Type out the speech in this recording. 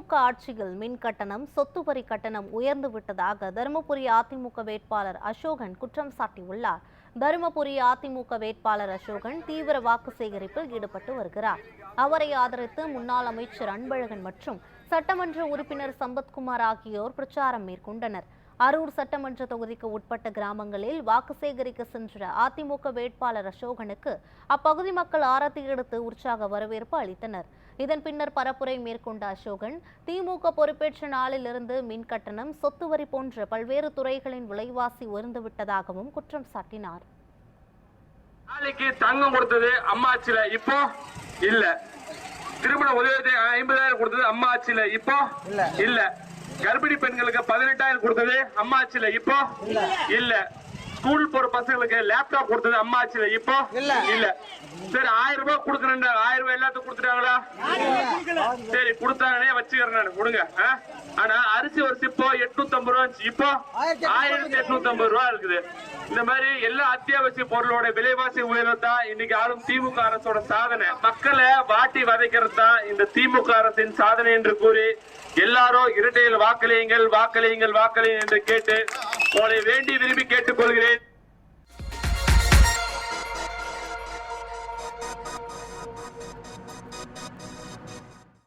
திமுக ஆட்சியில் மின் கட்டணம், சொத்து வரி கட்டணம் உயர்ந்து விட்டதாக தருமபுரி அதிமுக வேட்பாளர் அசோகன் குற்றம் சாட்டியுள்ளார். தருமபுரி அதிமுக வேட்பாளர் அசோகன் தீவிர வாக்கு சேகரிப்பில் ஈடுபட்டு வருகிறார். அவரை ஆதரித்து முன்னாள் அமைச்சர் அன்பழகன் மற்றும் சட்டமன்ற உறுப்பினர் சம்பத்குமார் ஆகியோர் பிரச்சாரம் மேற்கொண்டனர். அரூர் சட்டமன்ற தொகுதிக்கு உட்பட்ட கிராமங்களில் வாக்கு சேகரிக்க சென்ற அதிமுக வேட்பாளர் அசோகனுக்கு அப்பகுதி மக்கள் ஆரத்தி எடுத்து உற்சாக வரவேற்பு அளித்தனர். இதன் பின்னர் பரப்புரை மேற்கொண்ட அசோகன் திமுக பொறுப்பேற்ற நாளிலிருந்து மின் கட்டணம், சொத்து வரி போன்ற பல்வேறு துறைகளின் விலைவாசி உயர்ந்துவிட்டதாகவும் குற்றம் சாட்டினார். நாளைக்கு தங்கம் கொடுத்தது அம்மா ஆட்சியில, இப்போ இல்ல. திருமண உதவி 50,000 கொடுத்தது அம்மா ஆட்சியில, இப்போ இல்ல. கர்ப்பிணி பெண்களுக்கு 18,000 கொடுத்தது அம்மா ஆட்சியில, இப்போ இல்ல. ஸ்கூல் போற பசங்களுக்கு லேப்டாப் கொடுத்தது அம்மா ஆட்சியில, இப்போ இல்ல. சரி, 1000 ரூபாய் கொடுக்கறேன், 1000 ரூபாய் எல்லாத்துக்கும் கொடுத்துட்டாங்களா? சரி, கொடுத்தாங்கன்னே வச்சுக்கிறேன் நான், கொடுங்க. ஆனா அரிசி ஒரு சிப்போ 850 ரூபாய், இப்போ 1850 ரூபாய் இருக்குது. இந்த மாதிரி எல்லா அத்தியாவசிய பொருளோட விலைவாசி உயர்வுதான் இன்னைக்கு ஆளும் திமுக அரசோட சாதனை. மக்களை வாட்டி வதைக்கிறது தான் இந்த திமுக அரசின் சாதனை என்று கூறி எல்லாரும் இரட்டையில் வாக்களியுங்கள், வாக்களியுங்கள், வாக்களியுங்கள் என்று கேட்டு உங்களை வேண்டி விரும்பி கேட்டுக்கொள்கிறேன்.